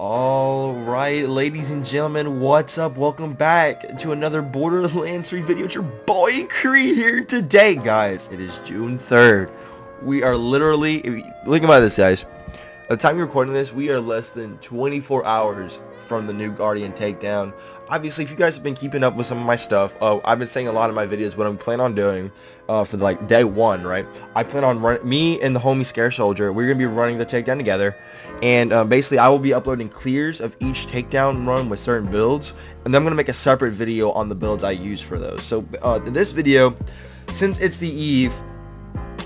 Alright, ladies and gentlemen, what's up? Welcome back to another Borderlands 3 video. It's your boy Kree here today, guys. It is June 3rd. We are literally, think about this, guys. At the time you're recording this, we are less than 24 hours from the new Guardian Takedown. Obviously, if you guys have been keeping up with some of my stuff, I've been saying a lot of my videos what I'm planning on doing for like day one, right? I plan on me and the homie Scare Soldier, we're gonna be running the takedown together, and basically I will be uploading clears of each takedown run with certain builds, and then I'm gonna make a separate video on the builds I use for those. So in this video, since it's the eve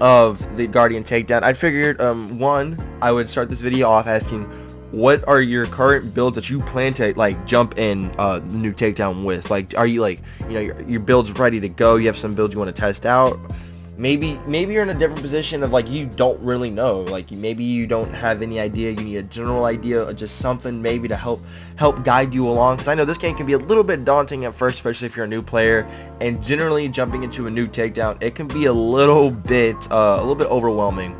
of the Guardian Takedown, I figured one, I would start this video off asking, what are your current builds that you plan to like jump in the new takedown with? Like, are you like, you know, your build's ready to go? You have some builds you want to test out? Maybe you're in a different position of like you don't really know. Like maybe you don't have any idea. You need a general idea, or just something maybe to help guide you along. Because I know this game can be a little bit daunting at first, especially if you're a new player. And generally jumping into a new takedown, it can be a little bit overwhelming.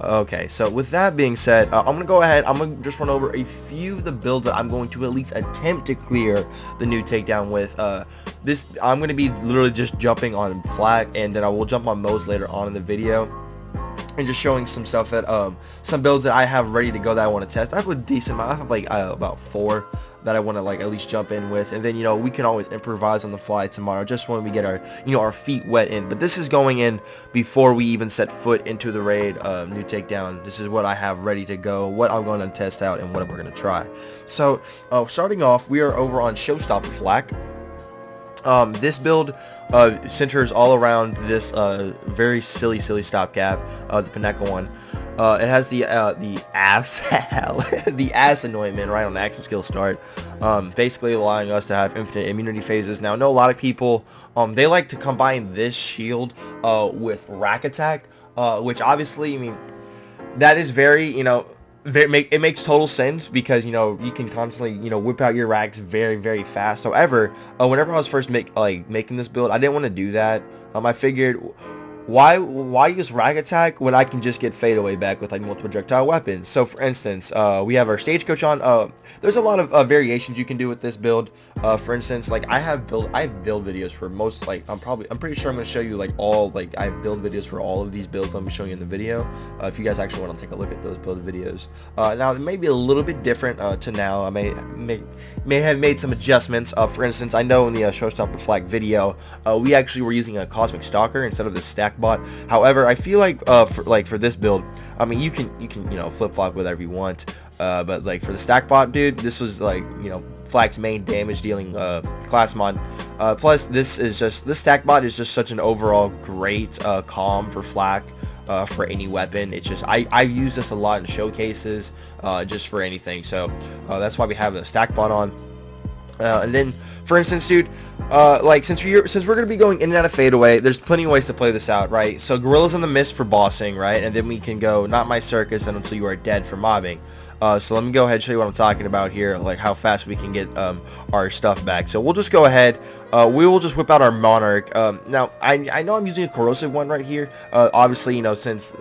Okay, so with that being said, I'm going to go ahead, I'm going to just run over a few of the builds that I'm going to at least attempt to clear the new takedown with. I'm going to be literally just jumping on FLAK, and then I will jump on Moze later on in the video. And just showing some stuff that, some builds that I have ready to go that I want to test. I have a decent amount, I have like about 4 that I want to like at least jump in with, and then you know we can always improvise on the fly tomorrow just when we get our our feet wet in. But this is going in before we even set foot into the raid new takedown. This is what I have ready to go, what I'm going to test out, and what we're going to try. So starting off, we are over on Showstopper FLAK. This build centers all around this very silly stopgap, the Pinnacle one. It has the ass the ass anointment right on the action skill start, basically allowing us to have infinite immunity phases. Now I know a lot of people they like to combine this shield with rack attack, which obviously, I mean, that is very, it makes total sense because you can constantly whip out your racks very fast. However, whenever I was first making this build, I didn't want to do that. I figured, why use rack attack when I can just get fadeaway back with like multiple projectile weapons? So for instance, we have our stagecoach on. There's a lot of variations you can do with this build. For instance, like I have build videos for most, like I'm pretty sure I'm going to show you like I have build videos for all of these builds I'm showing you in the video. If you guys actually want to take a look at those build videos. Now it may be a little bit different to now. I may have made some adjustments. For instance, I know in the Showstopper FLAK video, we actually were using a Cosmic Stalker instead of the stack bot. However, I feel like for this build, I mean you can flip-flop whatever you want, but like for the stack bot, dude, this was like FLAK's main damage dealing class mod. Plus this stack bot is just such an overall great calm for FLAK. For any weapon. It's just I use this a lot in showcases, just for anything. So that's why we have the stack bot on. And then, for instance, dude, like since we're gonna be going in and out of fadeaway, there's plenty of ways to play this out, right? So Gorillas in the Mist for bossing, right? And then we can go Not My Circus and Until You Are Dead for mobbing. So let me go ahead and show you what I'm talking about here, like how fast we can get our stuff back. So we'll just go ahead, we will just whip out our Monarch. Now I know I'm using a corrosive one right here, obviously, since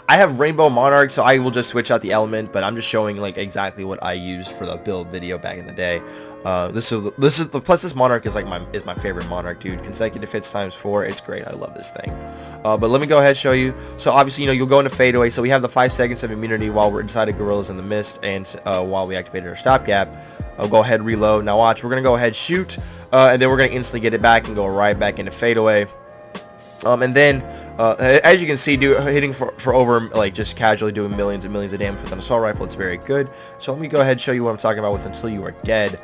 I have Rainbow Monarch, so I will just switch out the element, but I'm just showing like exactly what I used for the build video back in the day. Plus this Monarch is like my favorite Monarch, dude. Consecutive hits ×4, it's great. I love this thing. But let me go ahead and show you. So obviously, you'll go into fadeaway. So we have the 5 seconds of immunity while we're inside of Gorillas in the Mist, and while we activated our stopgap. I'll go ahead and reload. Now watch, we're gonna go ahead shoot, and then we're gonna instantly get it back and go right back into fadeaway. And then, as you can see, hitting for over, like, just casually doing millions and millions of damage with an assault rifle, it's very good. So let me go ahead and show you what I'm talking about with Until You Are Dead.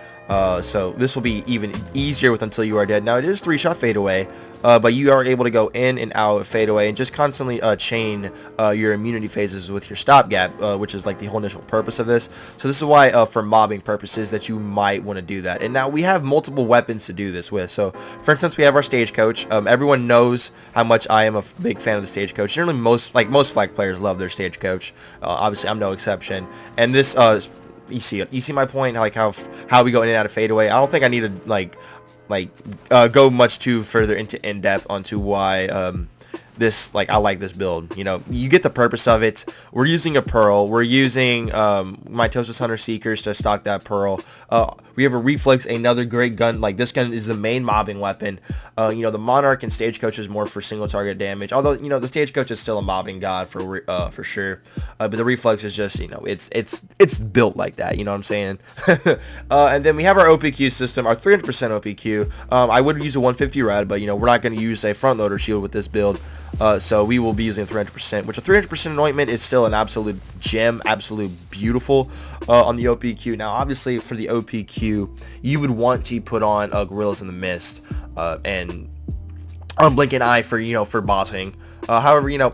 So this will be even easier with Until You Are Dead. Now it is 3-shot fadeaway, but you are able to go in and out fadeaway and just constantly chain your immunity phases with your stopgap, which is like the whole initial purpose of this. So this is why for mobbing purposes that you might want to do that. And now we have multiple weapons to do this with. So for instance, we have our stagecoach. Everyone knows how much I am a big fan of the stagecoach. Generally most FLAK players love their stagecoach. Obviously I'm no exception. And this you see my point, like how we go in and out of fadeaway. I don't think I need to go much too further into in-depth onto why like I like this build. You know, you get the purpose of it. We're using a pearl. We're using Mitosis Hunter Seekers to stock that pearl. We have a Reflex, another great gun. Like, this gun is the main mobbing weapon. You know, the Monarch and Stagecoach is more for single target damage. Although, you know, the Stagecoach is still a mobbing god for sure. But the Reflex is just, you know, it's built like that. You know what I'm saying? And then we have our OPQ system, our 300% OPQ. I would use a 150 rad, but you know, we're not going to use a front loader shield with this build. So we will be using 300%, which a 300% anointment is still an absolute gem, absolute beautiful on the OPQ. Now, obviously, for the OPQ, you would want to put on Gorillas in the Mist and Unblinking Eye for, you know, for bossing. However, you know,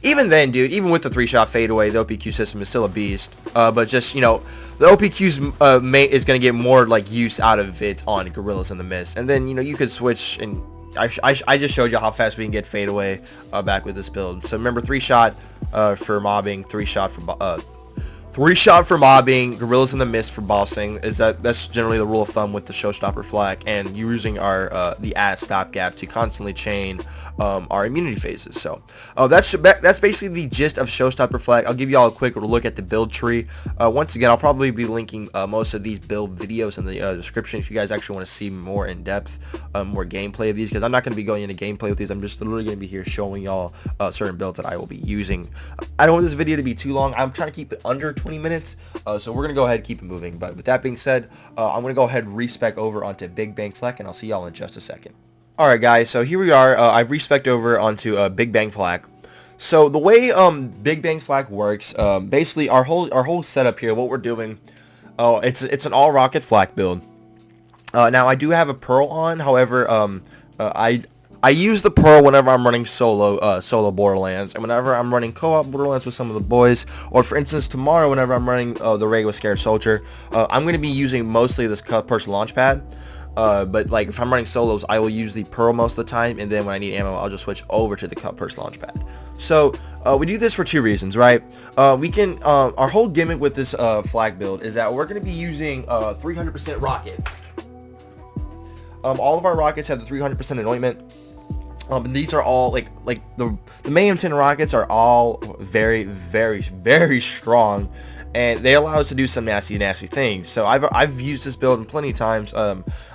even then, dude, even with the 3-shot fadeaway, the OPQ system is still a beast. But just, you know, the OPQ's is going to get more like use out of it on Gorillas in the Mist, and then, you know, you could switch and. I just showed you how fast we can get fadeaway back with this build. So remember, 3-shot for mobbing, 3-shot for 3-shot for mobbing, Gorillas in the Mist for bossing. That's generally the rule of thumb with the Showstopper FLAK, and you're using our the ass stopgap to constantly chain our immunity phases. So that's basically the gist of Showstopper FLAK. I'll give you all a quick look at the build tree. Once again, I'll probably be linking most of these build videos in the description if you guys actually want to see more in depth, more gameplay of these, because I'm not going to be going into gameplay with these. I'm just literally going to be here showing y'all certain builds that I will be using. I don't want this video to be too long. I'm trying to keep it under 20 minutes, so we're going to go ahead and keep it moving. But with that being said, I'm going to go ahead and respec over onto Big Bang FLAK, and I'll see y'all in just a second. Alright guys, so here we are. I've respec'd over onto Big Bang FLAK. So the way Big Bang FLAK works, basically our whole setup here, what we're doing, it's an all rocket FLAK build. Now I do have a pearl on, however, I use the pearl whenever I'm running solo Borderlands, and whenever I'm running co-op Borderlands with some of the boys, or for instance tomorrow whenever I'm running the regular Scared Soldier, I'm going to be using mostly this cut-purse launch pad. But like if I'm running solos, I will use the pearl most of the time, and then when I need ammo, I'll just switch over to the cut-purse launchpad. So we do this for two reasons, right? We can our whole gimmick with this FLAK build is that we're going to be using 300% rockets. All of our rockets have the 300% anointment. And these are all like the Mayhem 10 rockets are all very, very, very strong, and they allow us to do some nasty things. So I've used this build plenty of times.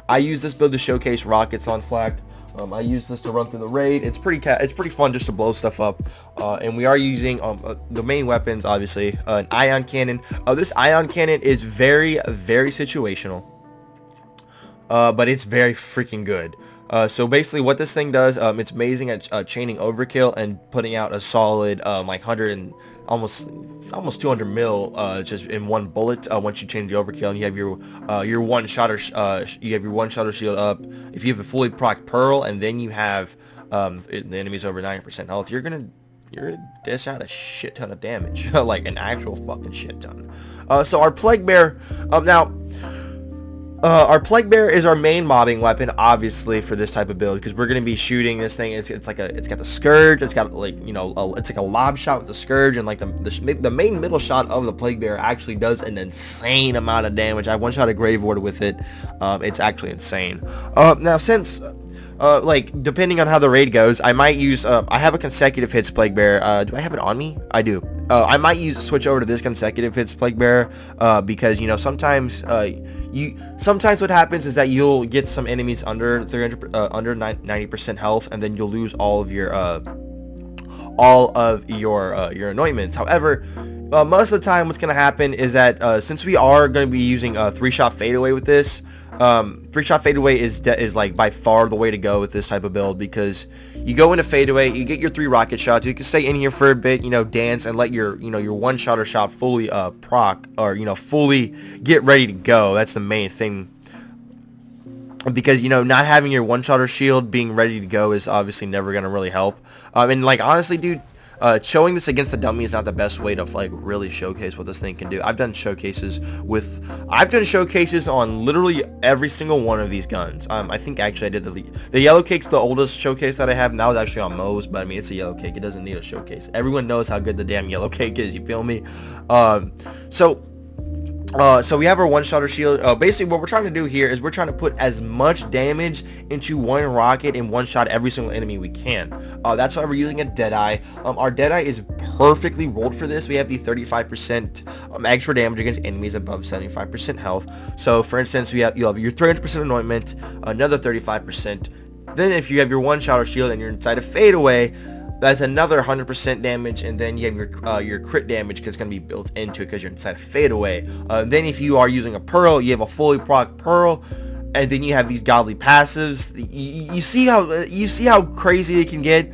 I use this build to showcase rockets on FLAK. I use this to run through the raid. It's pretty fun just to blow stuff up. And we are using the main weapons, obviously, an ion cannon. This ion cannon is very, very situational, but it's very freaking good. So basically what this thing does, it's amazing at chaining overkill and putting out a solid like 100 and almost 200 mil just in one bullet once you change the overkill, and you have your one shotter shield up. If you have a fully proc pearl, and then you have the enemies over 90% health, you're gonna dish out a shit ton of damage, like an actual fucking shit ton. So our Plague Bear, our Plague Bear is our main mobbing weapon, obviously, for this type of build, because we're going to be shooting this thing. It's got the Scourge. It's got, like, you know, it's like a lob shot with the Scourge, and like the main middle shot of the Plague Bear actually does an insane amount of damage. I one shot a Grave Ward with it. It's actually insane. Now since like depending on how the raid goes, I might use I have a consecutive hits Plague Bear. Do I have it on me? I do. I might switch over to this consecutive hits Plague Bear because, you know, sometimes what happens is that you'll get some enemies under 90% health, and then you'll lose all of your anointments. However, most of the time what's going to happen is that since we are going to be using 3-shot fadeaway with this, 3-shot fadeaway is like by far the way to go with this type of build, because you go into fadeaway, you get your 3 rocket shots, you can stay in here for a bit, you know, dance and let your one shot or shot fully proc, or, you know, fully get ready to go. That's the main thing, because, you know, not having your one shot or shield being ready to go is obviously never going to really help. And like, honestly, dude, showing this against the dummy is not the best way to like really showcase what this thing can do. I've done showcases on literally every single one of these guns. I think actually I did the yellow cake's the oldest showcase that I have. Now it's actually on Moze, but I mean, it's a yellow cake. It doesn't need a showcase. Everyone knows how good the damn yellow cake is. You feel me? So So we have our one-shotter shield. Basically what we're trying to do here is we're trying to put as much damage into one rocket and one shot every single enemy we can. That's why we're using a Deadeye. Our Deadeye is perfectly rolled for this. We have the 35% extra damage against enemies above 75% health. So for instance, you'll have your 300% anointment, another 35%. Then if you have your one-shotter shield and you're inside a fadeaway, that's another 100% damage, and then you have your crit damage because it's going to be built into it because you're inside a fadeaway. Then if you are using a pearl, you have a fully proc pearl, and then you have these godly passives. You see how crazy it can get.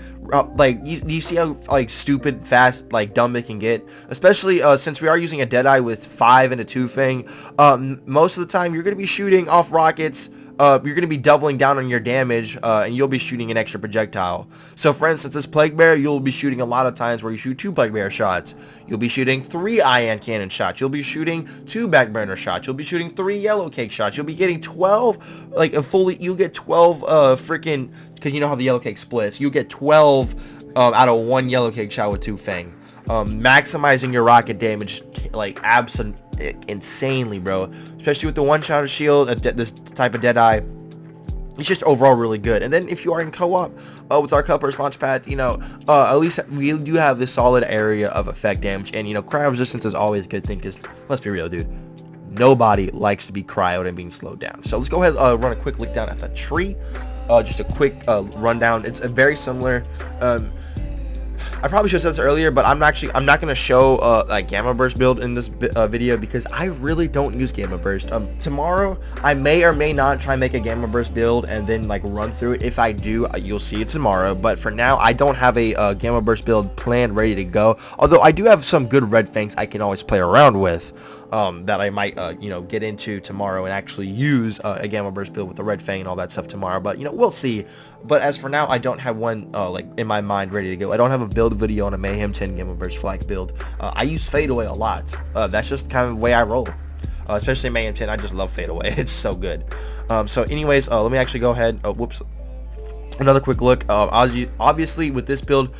Like you see how like stupid, fast, like dumb it can get. Especially since we are using a Deadeye with 5 and a 2 Fang. Most of the time you're going to be shooting off rockets. You're going to be doubling down on your damage, and you'll be shooting an extra projectile. So for instance, this Plague Bear, you'll be shooting a lot of times where you shoot 2 Plague Bear shots. You'll be shooting 3 Ion Cannon shots. You'll be shooting 2 Backburner shots. You'll be shooting 3 Yellow Cake shots. You'll be getting 12, like you'll get 12 freaking, because you know how the Yellow Cake splits. You'll get 12 out of 1 Yellow Cake shot with 2 Fang. Maximizing your rocket damage like absolutely insanely, bro, especially with the one-shotter shield. This type of Deadeye, it's just overall really good. And then if you are in co-op with our Cuppers Launchpad, you know, at least we do have this solid area of effect damage. And you know, cryo resistance is always a good thing, because let's be real, dude, nobody likes to be cryoed and being slowed down. So let's go ahead run a quick look down at the tree. Just a quick rundown. It's a very similar. I probably should have said this earlier, but I'm not going to show a Gamma Burst build in this video, because I really don't use Gamma Burst. Tomorrow I may or may not try and make a Gamma Burst build and then like run through it. If I do, you'll see it tomorrow. But for now, I don't have a Gamma Burst build planned ready to go. Although I do have some good red fangs I can always play around with. That I might, you know, get into tomorrow and actually use a Gamma Burst build with the red fang and all that stuff tomorrow. But, you know, we'll see. But as for now, I don't have one, like, in my mind ready to go. I don't have a build video on a Mayhem 10 Gamma Burst FLAK build. I use fadeaway a lot. That's just kind of the way I roll. Especially Mayhem 10, I just love fadeaway. It's so good. So anyways, let me actually go ahead. Oh, whoops. Another quick look. Obviously with this build,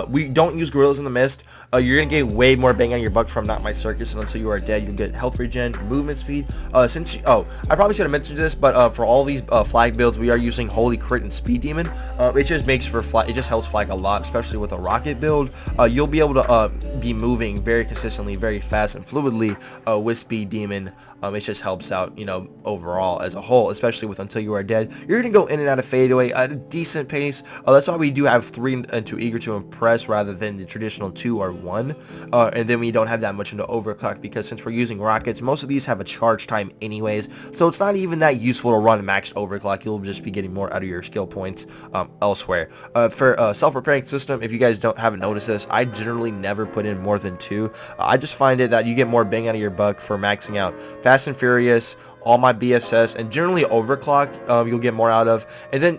we don't use Gorillas in the Mist. You're gonna get way more bang on your buck from Not My Circus, and until you are dead, you'll get health regen, movement speed. I probably should have mentioned this, but for all these flag builds, we are using Holy Crit and Speed Demon. It just makes for it just helps flag a lot, especially with a rocket build. You'll be able to be moving very consistently, very fast and fluidly with Speed Demon. It just helps out, you know, overall as a whole, especially with Until You Are Dead. You're gonna go in and out of fadeaway at a decent pace. That's why we do have 3 into Eager to Impress rather than the traditional 2 or 1. And then we don't have that much into Overclock, because since we're using rockets, most of these have a charge time anyways, so it's not even that useful to run maxed Overclock. You'll just be getting more out of your skill points elsewhere. For self-repairing system, if you guys haven't noticed this, I generally never put in more than 2. I just find it that you get more bang out of your buck for maxing out Fast and Furious, all my BSS, and generally Overclock, you'll get more out of. And then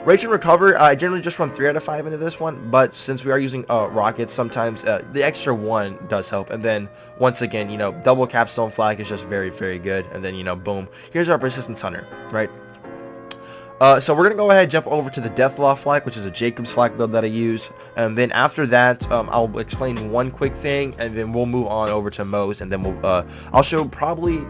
Rage and Recover, I generally just run 3 out of 5 into this one, but since we are using rockets, sometimes the extra 1 does help. And then once again, you know, double capstone flag is just very, very good. And then, you know, boom, here's our Persistence Hunter, right? So we're gonna go ahead and jump over to the Deathless FLAK, which is a Jakobs FLAK build that I use, and then after that, I'll explain one quick thing, and then we'll move on over to Moze, and then I'll show probably.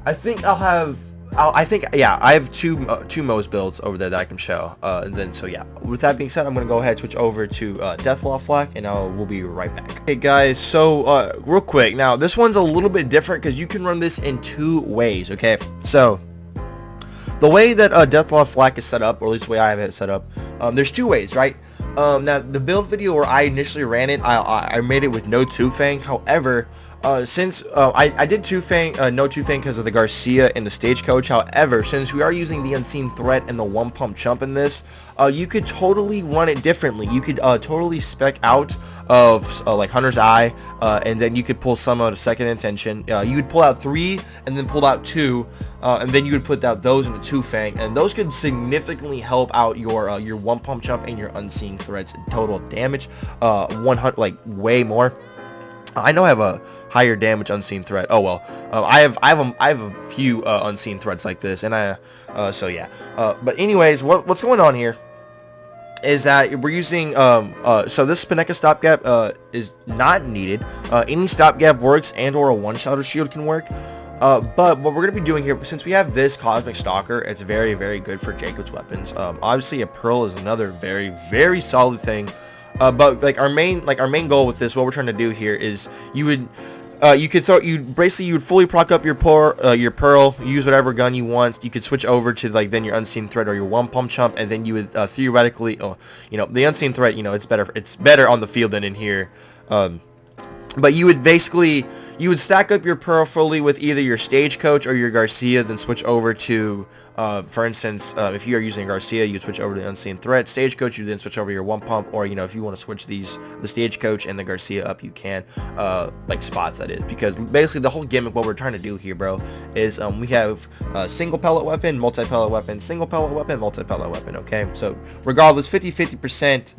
I think I have two Moze builds over there that I can show, and then so yeah. With that being said, I'm gonna go ahead and switch over to Deathless FLAK, and we'll be right back. Okay, guys. So real quick, now this one's a little bit different because you can run this in 2 ways. Okay, so the way that Deathless FLAK is set up, or at least the way I have it set up, there's 2 ways, right? Now the build video where I initially ran it, I made it with no 2 Fang. However, since I did 2 Fang, no 2 Fang because of the Garcia and the Stagecoach. However, since we are using the Unseen Threat and the 1 Pump Chump in this, you could totally run it differently. You could totally spec out of like Hunter's Eye, and then you could pull some out of Second Intention. You would pull out 3 and then pull out 2, and then you would put out those into 2 Fang, and those could significantly help out your 1 Pump Chump and your Unseen Threats total damage, 100, like way more. I know I have a higher damage Unseen Threat. Oh well, I have a few Unseen Threats like this, and so yeah. But anyways, what's going on here is that we're using so this Spineka stopgap is not needed. Any stopgap works, and or a one-shot or shield can work. But what we're going to be doing here, since we have this Cosmic Stalker, it's very, very good for Jakobs weapons. Obviously a Pearl is another very, very solid thing. But like our main goal with this, what we're trying to do here is you would you would fully proc up your Pearl, use whatever gun you want. You could switch over to like then your Unseen Threat or your one pump chump, and then you would theoretically, the Unseen Threat, it's better on the field than in here. But you would stack up your Pearl fully with either your Stagecoach or your Garcia, then switch over to, for instance, if you are using Garcia, you'd switch over to the Unseen Threat. Stagecoach, you then switch over to your one pump, or if you want to switch the Stagecoach and the Garcia up, you can, like spots, that is, because basically the whole gimmick, what we're trying to do here, bro, is we have single pellet weapon, multi-pellet weapon, single pellet weapon, multi-pellet weapon. Okay, so regardless, 50%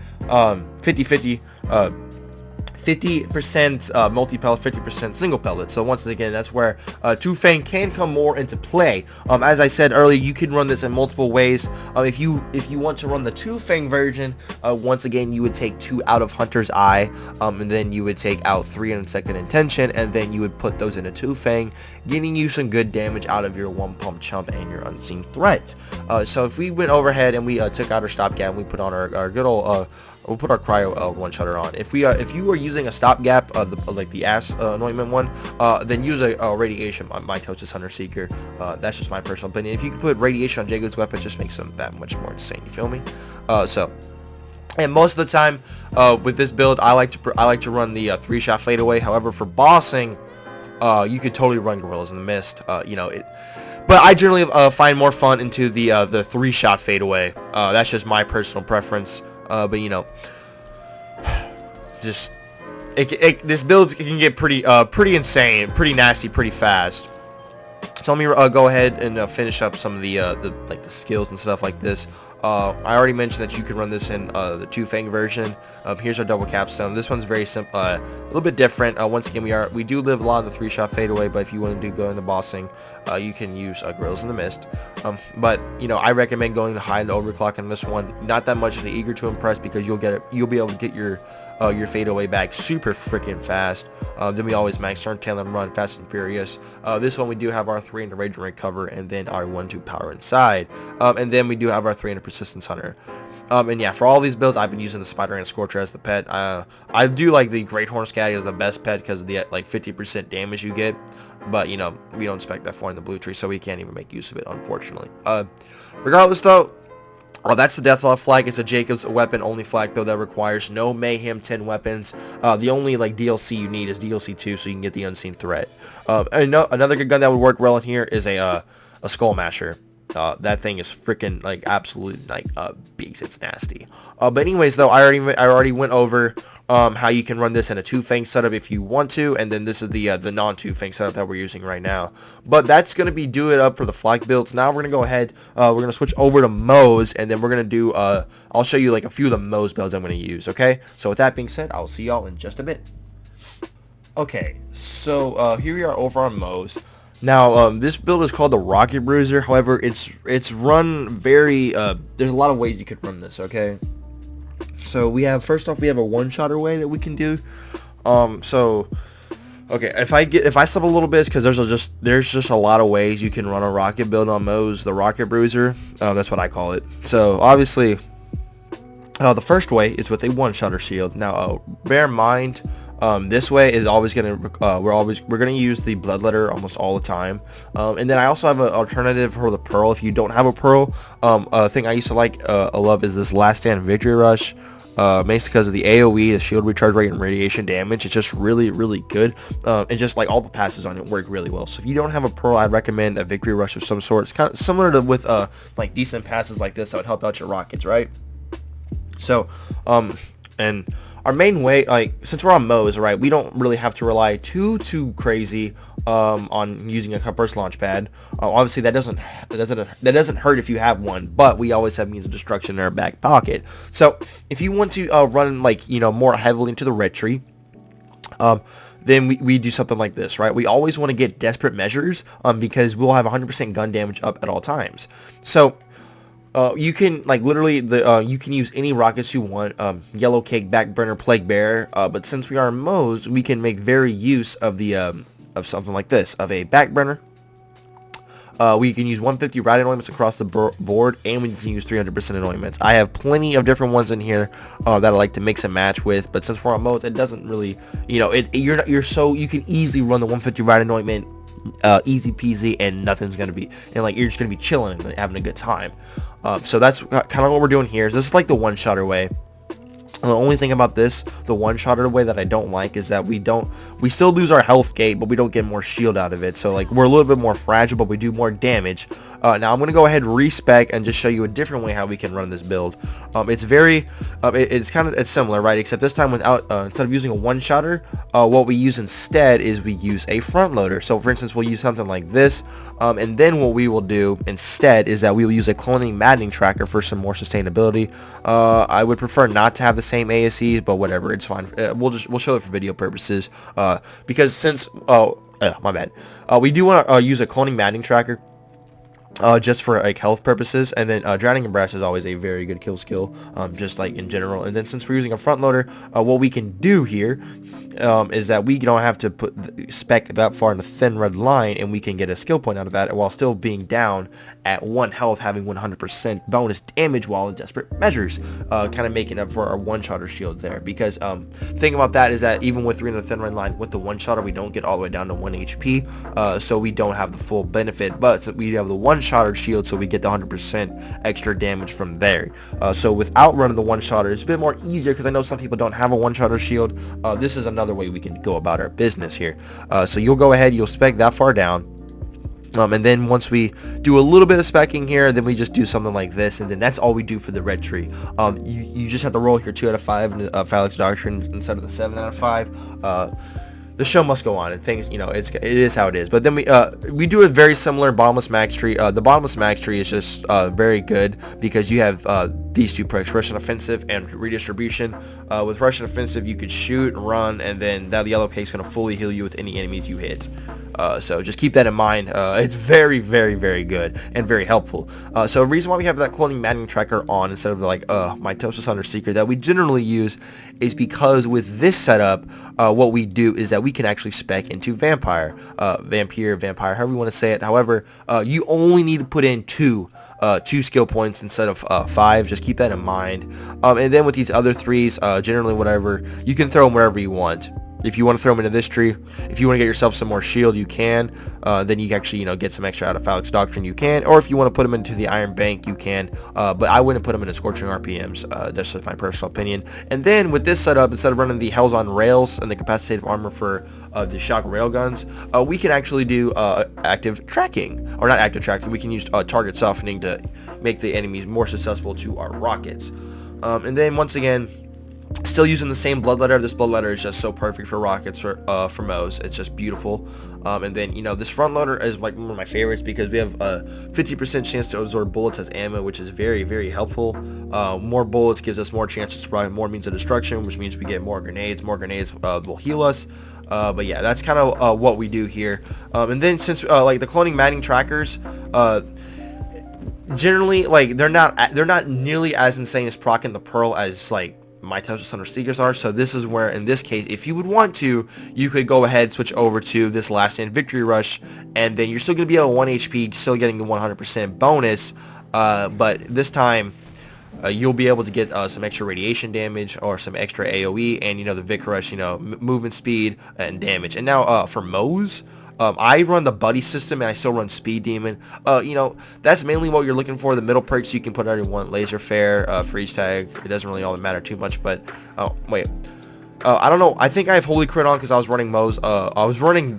multi-pellet, 50% single pellet. So once again, that's where Two Fang can come more into play. As I said earlier, you can run this in multiple ways. If you want to run the Two Fang version, once again, you would take 2 out of Hunter's Eye, and then you would take out 3 in Second Intention, and then you would put those into Two Fang, getting you some good damage out of your one pump chump and your Unseen Threat. So if we went overhead and we took out our stopgap and we put on our good old we'll put our cryo one-shutter on. If you are using a stopgap, like the ass anointment one, then use a radiation on my Tosis Hunter Seeker. That's just my personal opinion. If you can put radiation on Jakobs weapons, just makes them that much more insane. You feel me? And most of the time with this build, I like to run the 3-shot fadeaway. However, for bossing, you could totally run Gorillas in the Mist. But I generally find more fun into the 3-shot fadeaway. That's just my personal preference. But just this build can get pretty insane, pretty nasty, pretty fast. So let me go ahead and finish up some of the skills and stuff like this. I already mentioned that you can run this in the Two Fang version. Here's our double capstone. This one's very simple, a little bit different. Once again, we do live a lot of the 3-shot fadeaway, but if you want to go into bossing, you can use Gorillas in the Mist. But I recommend going to high and overclock on this one. Not that much of the eager to impress, because you'll be able to get your fadeaway back super freaking fast. Then we always max turn tail and run fast and furious. This one we do have our 3 into Rage and Recover, and then our 1-2 power inside. And then we do have our 3 into Persistence Hunter. And yeah, for all these builds, I've been using the Spider and Scorcher as the pet. I do like the Great Horn Scatty as the best pet because of the 50% damage you get. But we don't expect that for in the blue tree, so we can't even make use of it, unfortunately. Regardless though, that's the Deathless flag. It's a Jakobs weapon only flag build that requires no Mayhem 10 weapons. The only DLC you need is DLC 2, so you can get the Unseen Threat. Another good gun that would work well in here is a Skull Masher. That thing is freaking absolutely beast. It's nasty. But anyways though, I already went over how you can run this in a Two Fang setup if you want to, and then this is the non Two Fang setup that we're using right now. But that's gonna be do it up for the flag builds. Now we're gonna go ahead, we're gonna switch over to Moze, and then we're gonna do I'll show you a few of the Moze builds I'm gonna use. Okay, so with that being said, I'll see y'all in just a bit. Okay, so here we are over on Moze. Now, this build is called the Rocket Bruiser. However, it's run very, there's a lot of ways you could run this, okay? So first off, we have a one-shotter way that we can do. Okay, if I stop a little bit, because there's just a lot of ways you can run a rocket build on Moze, the Rocket Bruiser. That's what I call it. So obviously, the first way is with a one-shotter shield. Now, bear in mind, this way is always gonna we're gonna use the Bloodletter almost all the time, and then I also have an alternative for the Pearl. If you don't have a Pearl, a thing I used to love is this Last Stand Victory Rush, mainly because of the AoE, the shield recharge rate, and radiation damage. It's just really good, and just all the passes on it work really well. So if you don't have a Pearl, I'd recommend a Victory Rush of some sort. It's kind of similar to with decent passes like this that would help out your rockets, right? So and our main way, since we're on Moze, right, we don't really have to rely too crazy on using a burst launch pad. Obviously, that doesn't hurt if you have one, but we always have means of destruction in our back pocket. So if you want to run more heavily into the red tree, then we do something like this, right? We always want to get desperate measures because we'll have 100% gun damage up at all times. So You can like literally you can use any rockets you want, yellow cake, backburner, plague bearer, but since we are in Moze, we can make very use of the of something like this, of a backburner. We can use 150 rad anointments across the board, and we can use 300% anointments. I have plenty of different ones in here that I like to mix and match with, but since we're on Moze, it doesn't really, you know, you can easily run the 150 rad anointment easy peasy, and nothing's gonna be, and like you're just gonna be chilling and having a good time. So that's kind of what we're doing here. So this is like the one-shotter way. The only thing about this, the one-shotter way that I don't like, is that we still lose our health gate, but we don't get more shield out of it. So like we're a little bit more fragile, but we do more damage. Now I'm gonna go ahead and respec and just show you a different way how we can run this build. It's very, it's similar, right? Except this time without, instead of using a one-shotter, what we use instead is we use a front loader. So for instance, we'll use something like this, and then what we will do instead is that we will use a cloning maddening tracker for some more sustainability. I would prefer not to have the same ASEs, but whatever, it's fine. We'll show it for video purposes, because since my bad, we do want to use a cloning maddening tracker just for like health purposes, and then drowning in brass is always a very good kill skill, just like in general. And then since we're using a front loader, what we can do here is that we don't have to put the spec that far in the thin red line, and we can get a skill point out of that while still being down at 1 health, having 100% bonus damage while in desperate measures, kind of making up for our one-shotter shield there. Because thing about that is that even with 3 in the thin red line, with the one-shotter we don't get all the way down to 1 HP, so we don't have the full benefit, but we have the one-shotter shield, so we get the 100% extra damage from there. So without running the one-shotter, it's a bit more easier, because I know some people don't have a one-shotter shield. This is another way we can go about our business here. So you'll go ahead, you'll spec that far down, and then once we do a little bit of specking here, then we just do something like this, and then that's all we do for the red tree. You just have to roll your 2 out of 5 in Phalanx Doctrine instead of the 7 out of 5. The show must go on, and things, you know, it is how it is. But then we do a very similar bottomless max tree. The bottomless max tree is just very good because you have these 2 perks, Russian Offensive and Redistribution. With Russian Offensive, you could shoot, run, and then that yellow cake's going to fully heal you with any enemies you hit. So just keep that in mind. It's very, very, very good and very helpful. So the reason why we have that cloning maddening tracker on instead of like mitosis under secret that we generally use is because with this setup, what we do is that we can actually spec into vampire, vampire, however you want to say it. However, you only need to put in 2 skill points instead of 5. Just keep that in mind. And then with these other 3s, generally whatever, you can throw them wherever you want. If you want to throw them into this tree, if you want to get yourself some more shield, you can. Then you can actually, you know, get some extra out of Phalanx Doctrine, you can. Or if you want to put them into the Iron Bank, you can. But I wouldn't put them into Scorching RPMs. That's just my personal opinion. And then with this setup, instead of running the Hells on Rails and the capacitative armor for the shock railguns, we can actually do active tracking. Or not active tracking, we can use target softening to make the enemies more susceptible to our rockets. And then once again, still using the same bloodletter. This bloodletter is just so perfect for rockets for Moze. It's just beautiful. And then, you know, this front loader is like one of my favorites because we have a 50% chance to absorb bullets as ammo, which is very, very helpful. More bullets gives us more chances to provide more means of destruction, which means we get more grenades. More grenades will heal us. But yeah, that's kind of what we do here. And then since like the cloning maddening trackers, generally like they're not nearly as insane as proc and the pearl as like mitosis under secrets are. So this is where, in this case, if you would want to, you could go ahead, switch over to this last stand victory rush, and then you're still going to be at 1 HP, still getting a 100% bonus, but this time you'll be able to get some extra radiation damage or some extra AoE, and you know, the Vic Rush, you know, movement speed and damage. And now for Moze, I run the buddy system and I still run speed demon. You know, that's mainly what you're looking for. The middle perks you can put out you want, laser flare, freeze tag. It doesn't really all matter too much, but oh wait, I don't know. I think I have holy crit on because I was running Moze. I was running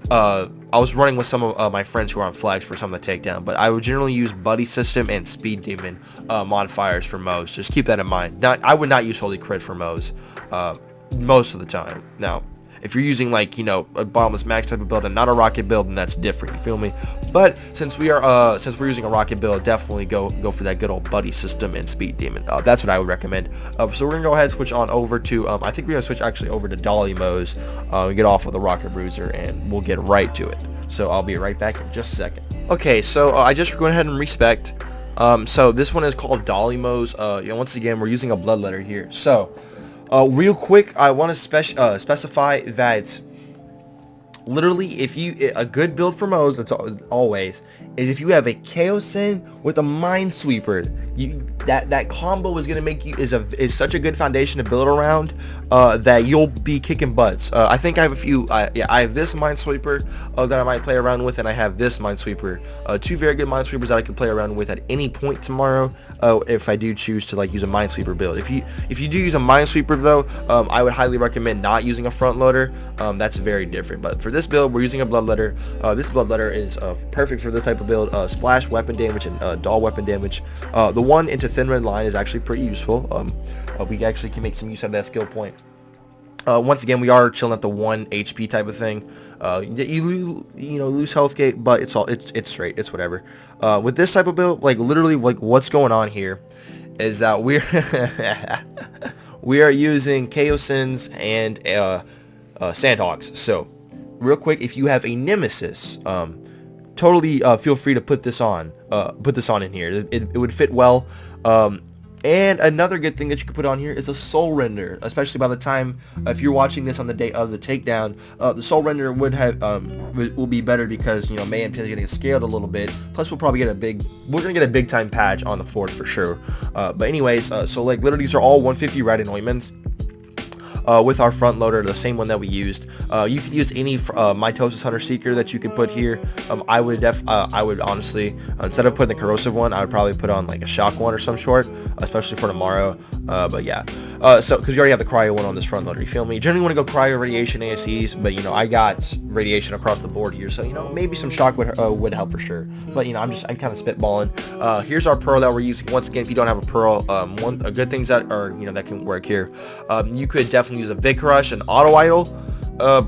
with some of my friends who are on flags for some of the takedown, but I would generally use buddy system and speed demon modifiers for Moze. Just keep that in mind. I would not use holy crit for Moze most of the time. Now, if you're using like, you know, a bottomless max type of build and not a rocket build, then that's different, you feel me? But since we're using a rocket build, definitely go for that good old buddy system and speed demon. That's what I would recommend. So we're gonna go ahead and switch on over to I think we're gonna switch actually over to Dahl Moze, and get off of the rocket bruiser, and we'll get right to it. So I'll be right back in just a second. Okay, so I just went ahead and respect. So this one is called Dahl MOZE. Once again, we're using a bloodletter here. So, real quick, I want to specify that literally, if you a good build for MOZE, it's always is if you have a Chaos In with a Minesweeper, that combo is gonna make you is such a good foundation to build around that you'll be kicking butts. I think I have a few. I have this Minesweeper that I might play around with, and I have this Minesweeper. Two very good Minesweepers that I could play around with at any point tomorrow. If I do choose to like use a Minesweeper build. If you do use a Minesweeper though, I would highly recommend not using a front loader. That's very different. But for this build, we're using a bloodletter. This bloodletter is perfect for this type of build. Splash weapon damage and Dahl weapon damage. The one into thin red line is actually pretty useful. We actually can make some use out of that skill point. Once again, we are chilling at the 1 HP type of thing. You lose health gate, but it's straight. It's whatever. With this type of build, like literally, like what's going on here is that we are using Chaosins and Sandhogs. So real quick, if you have a Nemesis, totally feel free to put this on in here. It would fit well. And another good thing that you could put on here is a soul render, especially by the time if you're watching this on the day of the takedown, the soul render will be better because Mayhem 10 is getting scaled a little bit. Plus we're gonna get a big time patch on the 4th for sure. But anyways, so like literally these are all 150 red anointments. With our front loader, the same one that we used. You could use any Mitosis Hunter Seeker that you could put here. I would honestly, instead of putting the corrosive one, I would probably put on like a shock one or some sort, especially for tomorrow. But yeah, so because you already have the cryo one on this front loader, you feel me? You generally want to go cryo, radiation, ASEs, but I got radiation across the board here, so maybe some shock would help for sure. But I'm kind of spitballing. Here's our pearl that we're using. Once again, if you don't have a pearl, good things that are that can work here. You could definitely use a Big Crush, an Auto Idol. An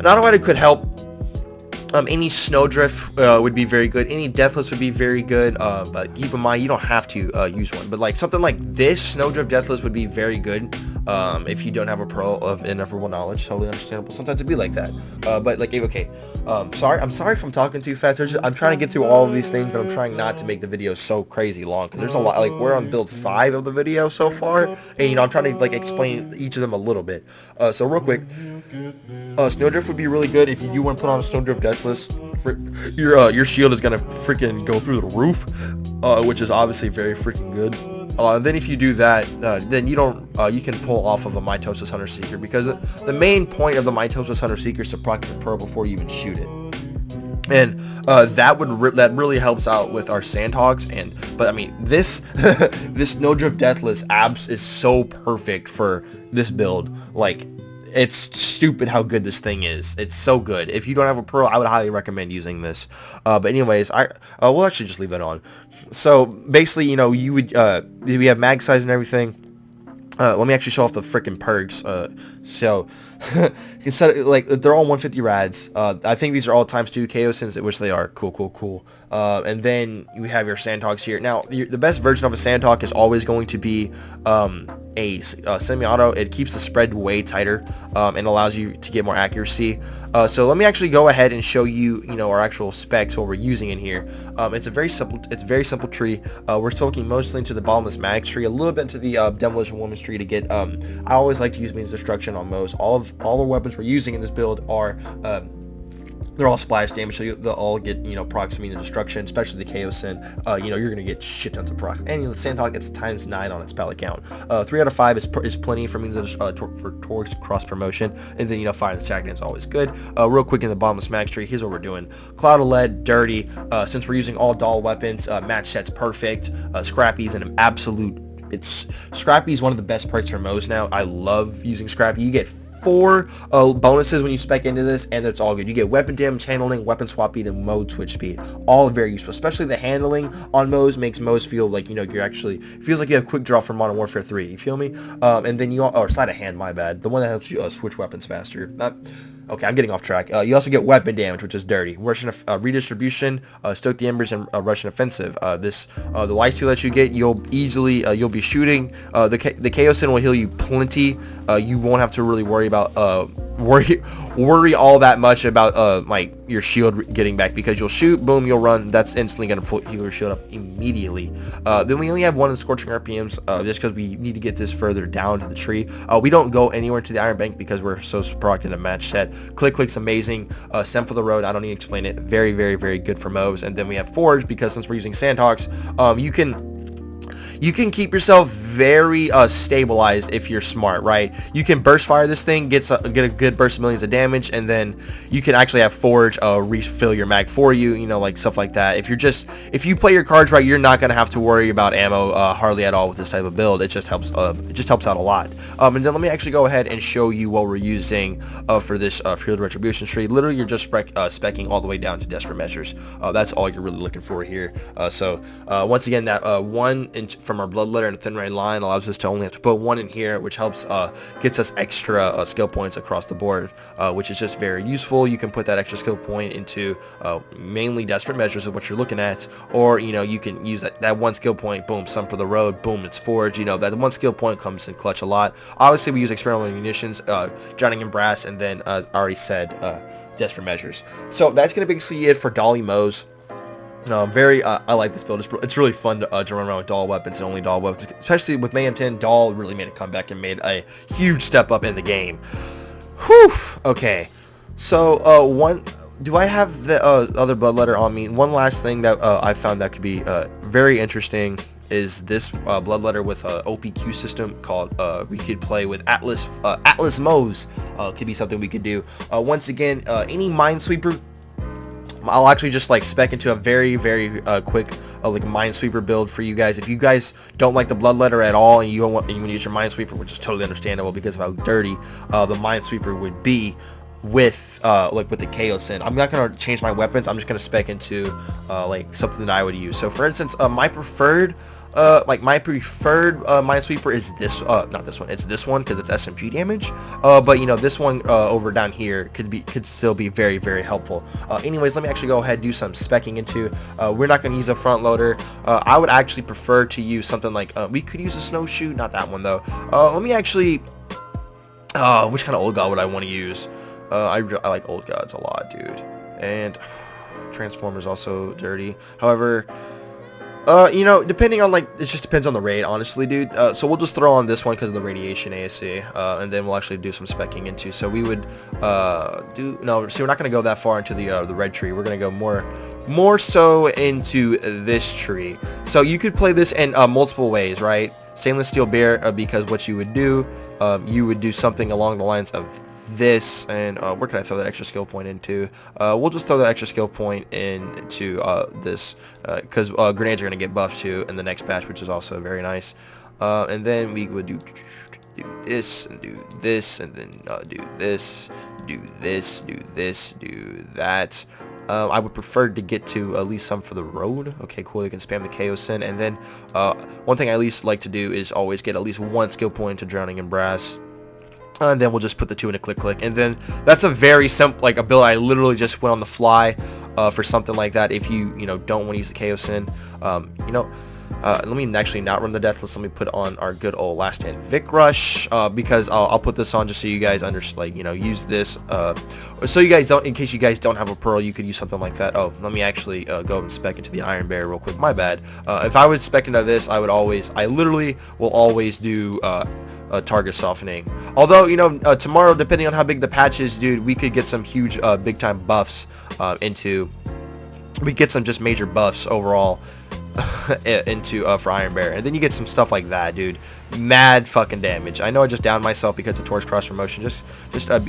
Auto Idol could help. Any Snowdrift would be very good. Any Deathless would be very good. But keep in mind, you don't have to use one. But like something like this, Snowdrift Deathless would be very good. If you don't have a pearl of ineffable knowledge, totally understandable. Sometimes it'd be like that. But like, okay. I'm sorry if I'm talking too fast. I'm trying to get through all of these things, and I'm trying not to make the video so crazy long because there's a lot. Like we're on build 5 of the video so far, and I'm trying to like explain each of them a little bit. So real quick, Snowdrift would be really good if you do want to put on a Snowdrift Deathless. Your shield is gonna freaking go through the roof, which is obviously very freaking good. Then if you do that, then you can pull off of a Mitosis Hunter Seeker, because the main point of the Mitosis Hunter Seeker is to proc the pearl before you even shoot it. And that really helps out with our Sandhogs. But I mean, this Snowdrift Deathless abs is so perfect for this build. Like, it's stupid how good this thing is. It's so good. If you don't have a pearl, I would highly recommend using this. But anyways, we'll actually just leave that on. So basically, you would we have mag size and everything. Let me actually show off the freaking perks. So instead of, like, they're all 150 rads. I think these are all ×2 Chaosins, which they are. Cool. And then you have your Sandhogs here. Now, the best version of a Sandhog is always going to be a semi-auto. It keeps the spread way tighter and allows you to get more accuracy. So let me actually go ahead and show you, our actual specs, what we're using in here. It's very simple tree. We're soaking mostly into the Bottomless Mag tree, a little bit into the Demolition Woman's tree to get. I always like to use means destruction on MOZE. All the weapons we're using in this build are they're all splash damage, so they'll all get proximity to destruction, especially the Chaosin. You're gonna get shit tons of procs. And the Sandhog gets ×9 on its pallet count. 3 out of 5 is plenty for me for Torque's cross promotion. And then fire and attack is always good. Real quick in the Bottomless Mag tree, here's what we're doing. Cloud of Lead, Dirty. Since we're using all Dahl weapons, match set's perfect. Scrappy's an absolute. Scrappy is one of the best perks for MOZE now. I love using Scrappy. You get 4 bonuses when you spec into this, and it's all good. You get weapon damage, handling, weapon swap speed, and mode switch speed. All very useful, especially the handling on MOZE makes MOZE feel like you're actually, it feels like you have quick draw from Modern Warfare 3. You feel me? And then or sleight of hand, my bad, the one that helps you switch weapons faster. Okay, I'm getting off track. You also get weapon damage, which is dirty. Russian redistribution, stoke the embers, and Russian offensive. The lifesteal that you get, you'll easily you'll be shooting. The Chaos Sin will heal you plenty. You won't have to really worry about worry all that much about like your shield getting back, because you'll shoot, boom, you'll run. That's instantly gonna heal your shield up immediately. Then we only have one in scorching RPMs, just because we need to get this further down to the tree. We don't go anywhere to the Iron Bank because we're so procced in a match set. Click's amazing. Stem for the road, I don't need to explain it. Very, very, very good for MOZE. And then we have Forge, because since we're using Sandhawks, you can keep yourself very stabilized if you're smart, right? You can burst fire this thing, get a good burst of millions of damage, and then you can actually have Forge refill your mag for you, you know, like stuff like that. If you play your cards right, you're not gonna have to worry about ammo hardly at all with this type of build. It just helps out a lot. And then let me actually go ahead and show you what we're using for this Field Retribution tree. Literally, you're just speccing all the way down to Desperate Measures. That's all you're really looking for here. So once again, that 1 inch from our blood letter and thin red line allows us to only have to put 1 in here, which helps gets us extra skill points across the board, which is just very useful. You can put that extra skill point into mainly Desperate Measures of what you're looking at, or you know, you can use that 1 skill point, boom, some for the road, boom, it's Forge. You know, that 1 skill point comes in clutch a lot. Obviously, we use experimental munitions, drowning in brass, and then as I already said, Desperate Measures. So that's gonna basically it for Dolly MOZE. I like this build. It's really fun to run around with Dahl weapons and only Dahl weapons, especially with Mayhem 10. Dahl really made a comeback and made a huge step up in the game. Whew. Okay, so do I have the other blood letter on me? One last thing that I found that could be very interesting is this blood letter with a OPQ system called we could play with Atlas MOZE. Could be something we could do. Once again, any Minesweeper, I'll actually just like spec into a very, very quick like Minesweeper build for you guys. If you guys don't like the blood letter at all and you want to use your Minesweeper, which is totally understandable because of how dirty the Minesweeper would be with like with the Chaos Sin. I'm not gonna change my weapons. I'm just gonna spec into like something that I would use. So for instance, my preferred Minesweeper is this, not this one, it's this one because it's SMG damage, but you know, this one over down here could still be very, very helpful. Anyways, let me actually go ahead and do some specking into, we're not going to use a front loader. I would actually prefer to use something like, we could use a snowshoe, not that one though. Let me actually, which kind of old god would I want to use? I like old gods a lot, dude, and Transformers also dirty. However, you know, depending on, like, it just depends on the raid, honestly, dude. So we'll just throw on this one because of the radiation ASC, and then we'll actually do some specking into. So we would no, see, we're not going to go that far into the red tree. We're going to go more so into this tree. So you could play this in multiple ways, right? Stainless steel bear, because what you would do something along the lines of this, and where can I throw that extra skill point into? We'll just throw that extra skill point into this, because grenades are going to get buffed too in the next patch, which is also very nice. And then we would do this, and do this, and then do this, do this, do this, do that. I would prefer to get to at least some for the road. Okay, cool, you can spam the Chaos Sin. And then one thing I at least like to do is always get at least 1 skill point to drowning in brass. And then we'll just put the 2 in a click, and then that's a very simple, like, a build I literally just went on the fly for something like that. If you know, don't want to use the Chaos Sin, you know, let me actually not run the Deathless. Let me put on our good old Last Stand Vic Rush, because I'll put this on just so you guys like, you know, use this, so you guys don't, in case you guys don't have a Pearl, you could use something like that. Oh, let me actually go and spec into the Iron Bear real quick, my bad. If I would spec into this, I literally will always do target softening. Although, you know, tomorrow, depending on how big the patch is, dude, we could get some huge big time buffs we get some just major buffs overall into for Iron Bear, and then you get some stuff like that, dude. Mad fucking damage. I know I just downed myself because of Torch Cross Promotion. Just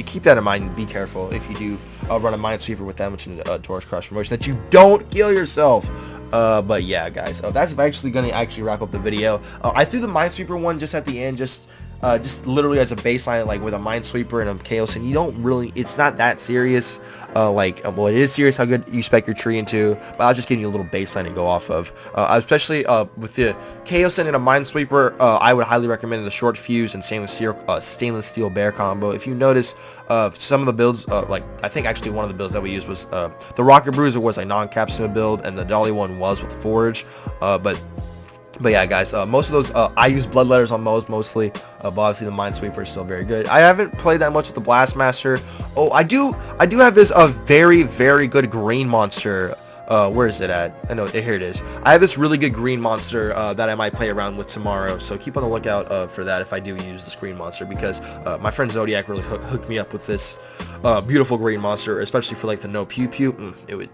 keep that in mind and be careful if you do run a Minesweeper with them, which is Torch Cross Promotion, that you don't kill yourself. But yeah, guys, that's actually gonna wrap up the video. I threw the Minesweeper one just at the end, just just literally as a baseline, like with a Minesweeper and a Chaos, and you don't really, it's not that serious. Well, it is serious how good you spec your tree into, but I'll just give you a little baseline to go off of. Especially with the Chaos and a Minesweeper, I would highly recommend the short fuse and stainless steel bear combo. If you notice, some of the builds, like I think actually one of the builds that we used was the Rocket Bruiser was a non-capsule build, and the Dolly one was with Forge, But yeah, guys, most of those, I use Bloodletters on Moze mostly, but obviously the Minesweeper is still very good. I haven't played that much with the Blastmaster. Oh, I do have this very, very good green monster. Where is it at? I know, here it is. I have this really good green monster that I might play around with tomorrow, so keep on the lookout for that if I do use this green monster, because my friend Zodiac really hooked me up with this beautiful green monster, especially for like the no pew pew. It would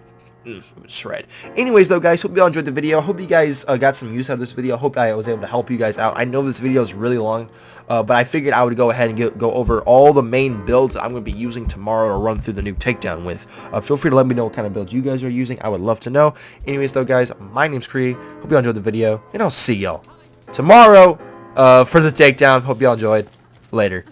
shred. Anyways though, guys, hope you all enjoyed the video. Hope you guys got some use out of this video. Hope I was able to help you guys out. I know this video is really long, but I figured I would go ahead and go over all the main builds that I'm going to be using tomorrow to run through the new Takedown with. Feel free to let me know what kind of builds you guys are using. I would love to know. Anyways though, guys, my name's Kree. Hope you all enjoyed the video, and I'll see y'all tomorrow for the Takedown. Hope you all enjoyed. Later.